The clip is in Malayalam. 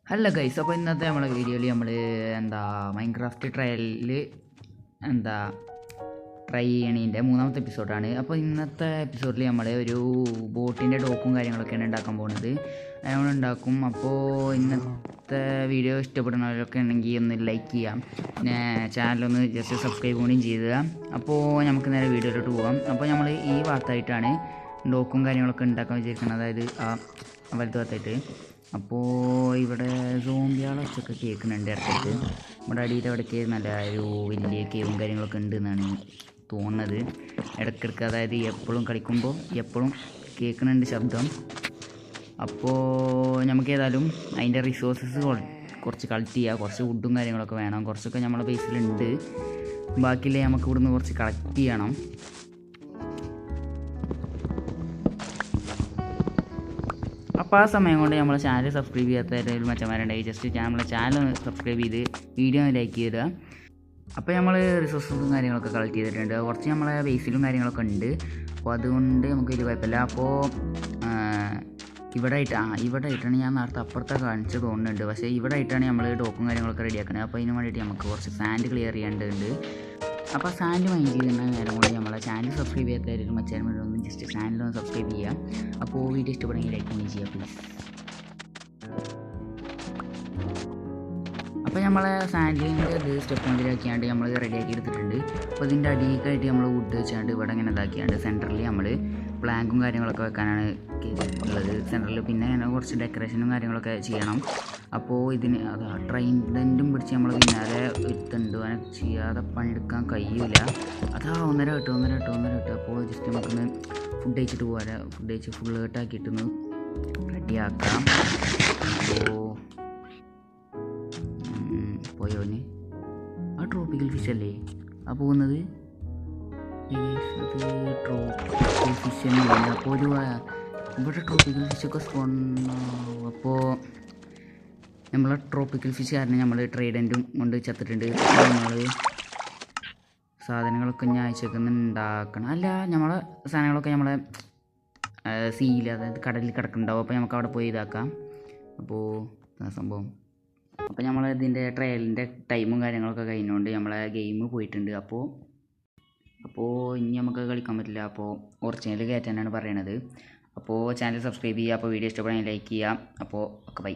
ഹലോ ഗൈസ്, അപ്പോൾ ഇന്നത്തെ നമ്മളെ വീഡിയോയിൽ നമ്മൾ മൈൻക്രാഫ്റ്റ് ട്രയലിൽ ട്രൈ ചെയ്യണതിൻ്റെ മൂന്നാമത്തെ എപ്പിസോഡാണ്. അപ്പോൾ ഇന്നത്തെ എപ്പിസോഡിൽ നമ്മൾ ഒരു ബോട്ടിൻ്റെ ഡോക്കും കാര്യങ്ങളൊക്കെയാണ് ഉണ്ടാക്കാൻ പോകുന്നത്. നമ്മളുണ്ടാക്കും. അപ്പോൾ ഇന്നത്തെ വീഡിയോ ഇഷ്ടപ്പെടുന്നവരൊക്കെ ഉണ്ടെങ്കിൽ ഒന്ന് ലൈക്ക് ചെയ്യാം, പിന്നെ ചാനലൊന്ന് ജസ്റ്റ് സബ്സ്ക്രൈബ് കൂടിയും ചെയ്യുക. അപ്പോൾ നമുക്ക് നേരെ വീഡിയോയിലോട്ട് പോകാം. അപ്പോൾ നമ്മൾ ഈ ഭാഗത്തായിട്ടാണ് ഡോക്കും കാര്യങ്ങളൊക്കെ ഉണ്ടാക്കാൻ വിചാരിക്കുന്നത്, അതായത് ആ വലത്ത് ഭാഗത്തായിട്ട്. അപ്പോൾ ഇവിടെ സോംബികളൊക്കെ കേൾക്കുന്നുണ്ട് ഇടയ്ക്ക്. നമ്മുടെ അടിയിൽ അവിടേക്ക് നല്ല ഒരു വലിയ കേവും കാര്യങ്ങളൊക്കെ ഉണ്ട് എന്നാണ് തോന്നുന്നത് ഇടയ്ക്കിടയ്ക്ക്. അതായത് എപ്പോഴും കളിക്കുമ്പോൾ എപ്പോഴും കേൾക്കുന്നുണ്ട് ശബ്ദം. അപ്പോൾ നമുക്ക് ഏതായാലും അതിൻ്റെ റിസോഴ്സസ് കുറച്ച് കളക്ട് ചെയ്യുക. കുറച്ച് വുഡും കാര്യങ്ങളൊക്കെ വേണം. കുറച്ചൊക്കെ നമ്മളെ ബേസിലുണ്ട്, ബാക്കിയില്ലേ നമുക്ക് ഇവിടുന്ന് കുറച്ച് കളക്ട് ചെയ്യണം. അപ്പോൾ ആ സമയം കൊണ്ട് നമ്മളെ ചാനൽ സബ്സ്ക്രൈബ് ചെയ്യാത്ത മച്ചന്മാരുണ്ടെങ്കിൽ ജസ്റ്റ് നമ്മളെ ചാനൽ ഒന്ന് സബ്സ്ക്രൈബ് ചെയ്ത് വീഡിയോ ഒന്ന് ലൈക്ക് ചെയ്തിടുക. അപ്പോൾ നമ്മൾ റിസോഴ്സസും കാര്യങ്ങളൊക്കെ കളക്ട് ചെയ്തിട്ടുണ്ട്. കുറച്ച് നമ്മളെ ബേസിലും കാര്യങ്ങളൊക്കെ ഉണ്ട്. അപ്പോൾ അതുകൊണ്ട് നമുക്ക് വലിയ കുഴപ്പമില്ല. അപ്പോൾ ഇവിടെ ആയിട്ടാണ് ഞാൻ നേരത്തെ അപ്പുറത്തെ കാണിച്ച് തോന്നുന്നുണ്ട്. പക്ഷേ ഇവിടെ ആയിട്ടാണ് നമ്മൾ ഡോക്കും കാര്യങ്ങളൊക്കെ റെഡിയാക്കുന്നത്. അപ്പോൾ ഇതിന് വേണ്ടിയിട്ട് നമുക്ക് കുറച്ച് സാൻഡ് ക്ലിയർ ചെയ്യേണ്ടതുണ്ട്. അപ്പോൾ സാൻഡ് മൈൻഡ് ചെയ്യുന്ന നേരം കൊണ്ട് നമ്മളെ ചാനൽ സബ്സ്ക്രൈബ് ചെയ്യാത്ത മച്ചാൻ ഒന്ന് ജസ്റ്റ് ചാനലൊന്ന് സബ്സ്ക്രൈബ് ചെയ്യാം. അപ്പോൾ വീഡിയോ ഇഷ്ടപ്പെടുമെങ്കിൽ ലൈക്ക് കൂടി ചെയ്യാം പ്ലീസ്. അപ്പോൾ നമ്മളെ സാൻഡിലിൻ്റെ ഇത് സ്റ്റെപ്പ് മുതലാക്കിയാണ്ട് നമ്മൾ റെഡിയാക്കി എടുത്തിട്ടുണ്ട്. അപ്പോൾ ഇതിൻ്റെ അടിയിലേക്കായിട്ട് നമ്മൾ വുഡ് വെച്ചാണ്ട് ഇവിടെ ഇങ്ങനെ ഇതാക്കിയാണ്ട് സെൻറ്ററിൽ നമ്മൾ പ്ലാങ്കും കാര്യങ്ങളൊക്കെ വെക്കാനാണ് ഉള്ളത് സെൻറ്ററിൽ. പിന്നെ അങ്ങനെ കുറച്ച് ഡെക്കറേഷനും കാര്യങ്ങളൊക്കെ ചെയ്യണം. അപ്പോൾ ഇതിന് ട്രെയിൻഡൻറ്റും പിടിച്ച് നമ്മൾ പിന്നാലെ എത്തുന്നുണ്ട്. അങ്ങനെ ചെയ്യാതെ പണിയെടുക്കാൻ കഴിയില്ല. ഒന്നര കിട്ടും. അപ്പോൾ ജസ്റ്റ് നമുക്കൊന്ന് ഫുഡ് കഴിച്ചിട്ട് പോരാ. ഫുഡ് കഴിച്ച് ഫുള്ള് കട്ടാക്കിയിട്ടൊന്ന് റെഡിയാക്കാം. അപ്പോൾ പോയോന് ആ ട്രോപ്പിക്കൽ ഫിഷ് അല്ലേ ആ പോകുന്നത്? അത് ട്രോപ്പിക്കൽ ഫിഷ് തന്നെയാണ്. അപ്പോൾ ഇവിടെ ട്രോപ്പിക്കൽ ഫിഷൊക്കെ സ്പോൺ. അപ്പോൾ നമ്മളെ ട്രോപ്പിക്കൽ ഫിഷ് കാരണം നമ്മൾ ട്രൈഡൻറ്റും കൊണ്ട് ചത്തിട്ടുണ്ട്. നമ്മൾ സാധനങ്ങളൊക്കെ ഞാൻ അയച്ചേക്കുന്ന ഉണ്ടാക്കണം. അല്ല, നമ്മളെ സാധനങ്ങളൊക്കെ നമ്മളെ സീയിൽ, അതായത് കടലിൽ കിടക്കുന്നുണ്ടാവും. അപ്പോൾ നമുക്ക് അവിടെ പോയി ഇതാക്കാം. അപ്പോൾ സംഭവം അപ്പോൾ നമ്മൾ ഇതിൻ്റെ ട്രയലിൻ്റെ ടൈമും കാര്യങ്ങളൊക്കെ കഴിഞ്ഞുകൊണ്ട് നമ്മളെ ഗെയിം പോയിട്ടുണ്ട്. അപ്പോൾ ഇനി നമുക്ക് കളിക്കാൻ പറ്റില്ല. അപ്പോൾ ഒറിജിനൽ കയറ്റാനാണ് പറയണത്. അപ്പോൾ ചാനൽ സബ്സ്ക്രൈബ് ചെയ്യുക. അപ്പോൾ വീഡിയോ ഇഷ്ടപ്പെടുകയാണെങ്കിൽ ലൈക്ക് ചെയ്യുക. അപ്പോൾ ഓക്കെ, ബൈ.